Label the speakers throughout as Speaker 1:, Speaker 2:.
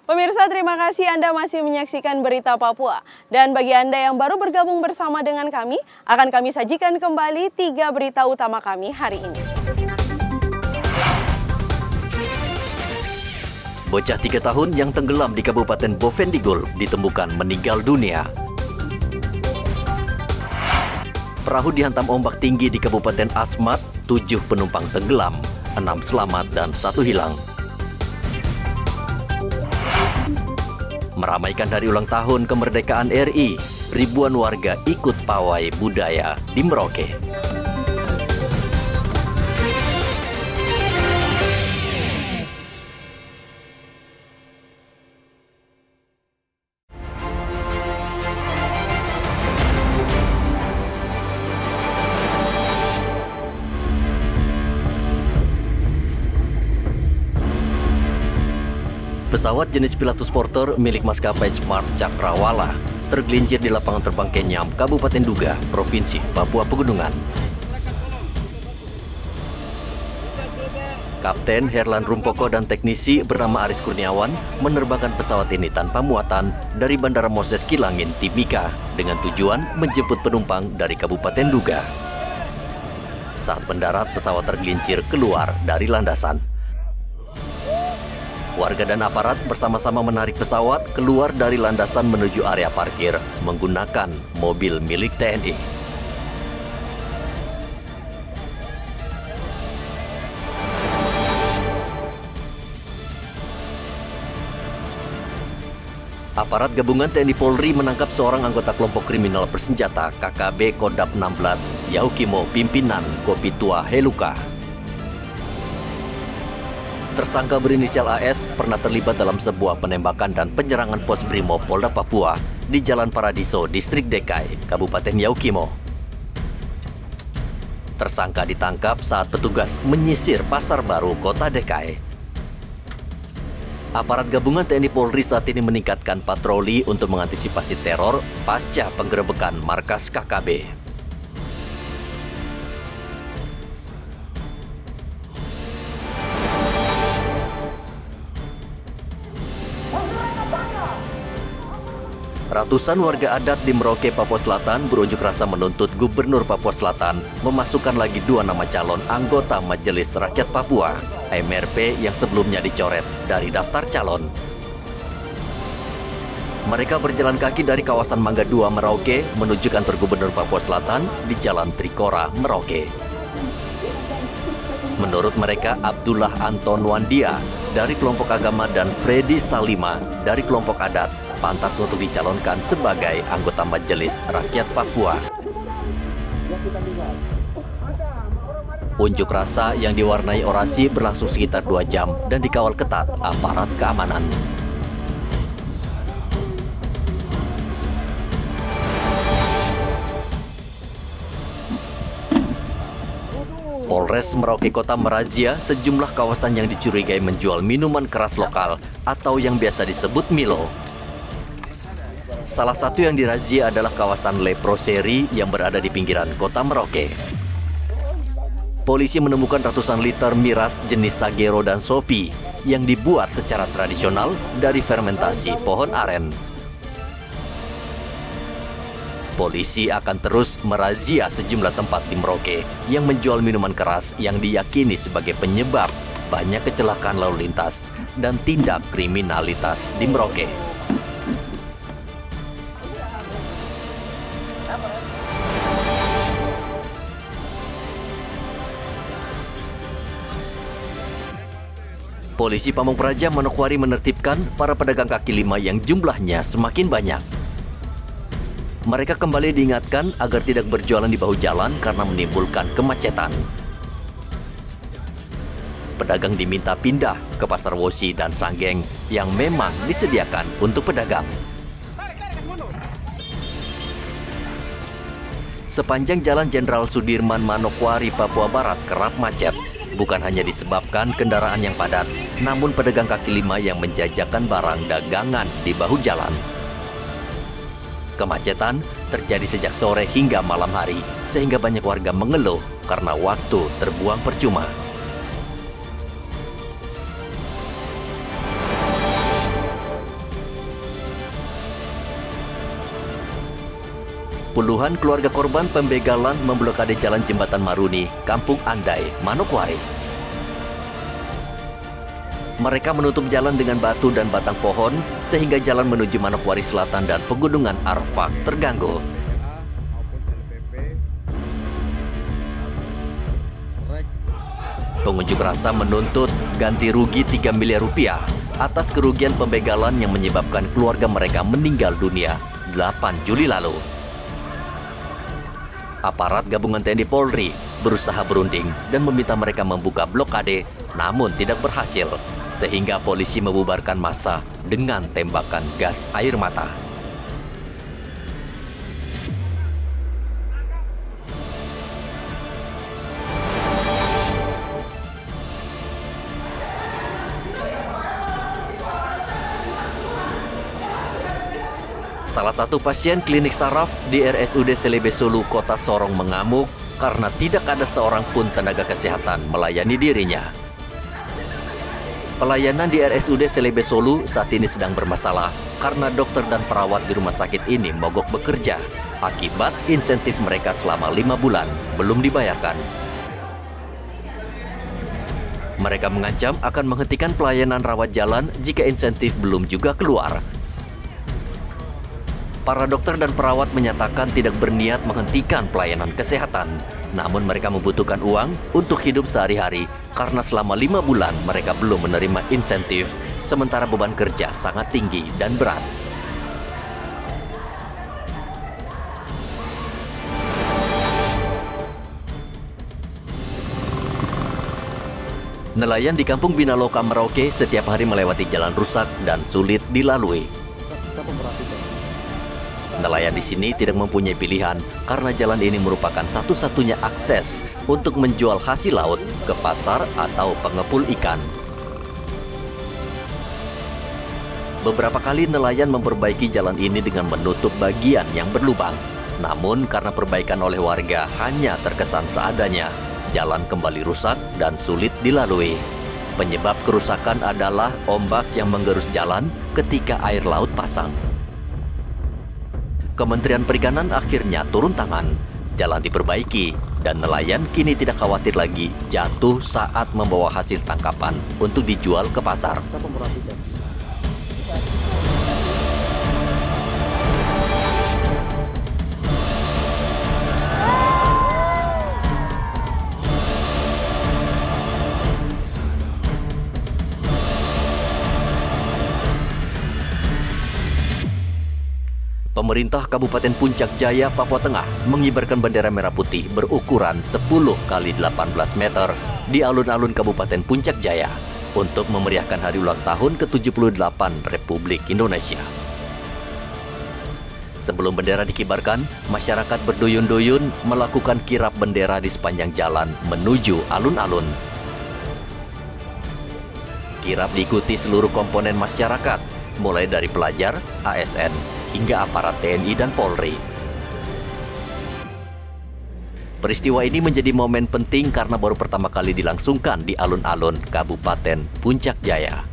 Speaker 1: Pemirsa, terima kasih Anda masih menyaksikan Berita Papua. Dan bagi Anda yang baru bergabung bersama dengan kami, akan kami sajikan kembali 3 berita utama kami hari ini.
Speaker 2: Bocah 3 tahun yang tenggelam di Kabupaten Bovendigul ditemukan meninggal dunia. Perahu dihantam ombak tinggi di Kabupaten Asmat, 7 penumpang tenggelam, 6 selamat dan 1 hilang. Meramaikan hari ulang tahun kemerdekaan RI, ribuan warga ikut pawai budaya di Merauke. Pesawat jenis Pilatus Porter milik maskapai Smart Cakrawala tergelincir di lapangan terbang Kenyam, Kabupaten Duga, Provinsi Papua Pegunungan. Kapten Herlan Rumpoko dan teknisi bernama Aris Kurniawan menerbangkan pesawat ini tanpa muatan dari Bandara Moses Kilangin, Timika dengan tujuan menjemput penumpang dari Kabupaten Duga. Saat mendarat, pesawat tergelincir keluar dari landasan. Warga dan aparat bersama-sama menarik pesawat keluar dari landasan menuju area parkir menggunakan mobil milik TNI. Aparat gabungan TNI Polri menangkap seorang anggota kelompok kriminal bersenjata KKB Kodap 16 Yaukimo pimpinan Kopi Tua Heluka. Tersangka berinisial AS pernah terlibat dalam sebuah penembakan dan penyerangan pos Brimob Polda Papua di Jalan Paradiso, Distrik Dekai, Kabupaten Yaukimo. Tersangka ditangkap saat petugas menyisir Pasar Baru, Kota Dekai. Aparat gabungan TNI Polri saat ini meningkatkan patroli untuk mengantisipasi teror pasca penggerebekan markas KKB. Ratusan warga adat di Merauke, Papua Selatan berunjuk rasa menuntut Gubernur Papua Selatan memasukkan lagi 2 nama calon anggota Majelis Rakyat Papua, MRP yang sebelumnya dicoret dari daftar calon. Mereka berjalan kaki dari kawasan Mangga 2 Merauke menuju kantor Gubernur Papua Selatan di Jalan Trikora, Merauke. Menurut mereka, Abdullah Anton Wandia dari kelompok agama dan Freddy Salima dari kelompok adat pantas untuk dicalonkan sebagai anggota Majelis Rakyat Papua. Unjuk rasa yang diwarnai orasi berlangsung sekitar 2 jam dan dikawal ketat aparat keamanan. Polres Merauke Kota merazia sejumlah kawasan yang dicurigai menjual minuman keras lokal atau yang biasa disebut Milo. Salah satu yang dirazia adalah kawasan Leproseri yang berada di pinggiran Kota Merauke. Polisi menemukan ratusan liter miras jenis Sagero dan Sopi yang dibuat secara tradisional dari fermentasi pohon aren. Polisi akan terus merazia sejumlah tempat di Merauke yang menjual minuman keras yang diyakini sebagai penyebab banyak kecelakaan lalu lintas dan tindak kriminalitas di Merauke. Polisi Pamong Praja Manokwari menertibkan para pedagang kaki lima yang jumlahnya semakin banyak. Mereka kembali diingatkan agar tidak berjualan di bahu jalan karena menimbulkan kemacetan. Pedagang diminta pindah ke Pasar Wosi dan Sanggeng yang memang disediakan untuk pedagang. Sepanjang Jalan Jenderal Sudirman Manokwari, Papua Barat kerap macet. Bukan hanya disebabkan kendaraan yang padat, namun pedagang kaki lima yang menjajakan barang dagangan di bahu jalan. Kemacetan terjadi sejak sore hingga malam hari, sehingga banyak warga mengeluh karena waktu terbuang percuma. Puluhan keluarga korban pembegalan memblokade jalan Jembatan Maruni, Kampung Andai, Manokwari. Mereka menutup jalan dengan batu dan batang pohon sehingga jalan menuju Manokwari Selatan dan Pegunungan Arfak terganggu. Pengunjuk rasa menuntut ganti rugi 3 miliar rupiah atas kerugian pembegalan yang menyebabkan keluarga mereka meninggal dunia 8 Juli lalu. Aparat gabungan TNI Polri berusaha berunding dan meminta mereka membuka blokade, namun tidak berhasil, sehingga polisi membubarkan massa dengan tembakan gas air mata. Salah satu pasien klinik saraf di RSUD Selebe Solu, Kota Sorong mengamuk karena tidak ada seorang pun tenaga kesehatan melayani dirinya. Pelayanan di RSUD Selebe Solu saat ini sedang bermasalah karena dokter dan perawat di rumah sakit ini mogok bekerja akibat insentif mereka selama 5 bulan belum dibayarkan. Mereka mengancam akan menghentikan pelayanan rawat jalan jika insentif belum juga keluar. Para dokter dan perawat menyatakan tidak berniat menghentikan pelayanan kesehatan. Namun mereka membutuhkan uang untuk hidup sehari-hari karena selama 5 bulan mereka belum menerima insentif, sementara beban kerja sangat tinggi dan berat. Nelayan di Kampung Binaloka, Merauke setiap hari melewati jalan rusak dan sulit dilalui. Nelayan di sini tidak mempunyai pilihan karena jalan ini merupakan satu-satunya akses untuk menjual hasil laut ke pasar atau pengepul ikan. Beberapa kali nelayan memperbaiki jalan ini dengan menutup bagian yang berlubang. Namun karena perbaikan oleh warga hanya terkesan seadanya, jalan kembali rusak dan sulit dilalui. Penyebab kerusakan adalah ombak yang menggerus jalan ketika air laut pasang. Kementerian Perikanan akhirnya turun tangan, jalan diperbaiki, dan nelayan kini tidak khawatir lagi jatuh saat membawa hasil tangkapan untuk dijual ke pasar. Pemerintah Kabupaten Puncak Jaya, Papua Tengah mengibarkan bendera merah putih berukuran 10 x 18 meter di alun-alun Kabupaten Puncak Jaya untuk memeriahkan hari ulang tahun ke-78 Republik Indonesia. Sebelum bendera dikibarkan, masyarakat berduyun-duyun melakukan kirap bendera di sepanjang jalan menuju alun-alun. Kirap diikuti seluruh komponen masyarakat, mulai dari pelajar, ASN, hingga aparat TNI dan Polri. Peristiwa ini menjadi momen penting karena baru pertama kali dilangsungkan di alun-alun Kabupaten Puncak Jaya.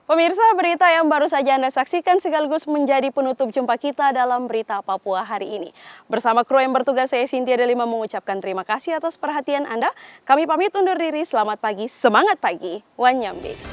Speaker 1: Pemirsa, berita yang baru saja Anda saksikan sekaligus menjadi penutup jumpa kita dalam Berita Papua hari ini. Bersama kru yang bertugas, saya Cynthia Delima mengucapkan terima kasih atas perhatian Anda. Kami pamit undur diri, selamat pagi, semangat pagi, Wanyambe.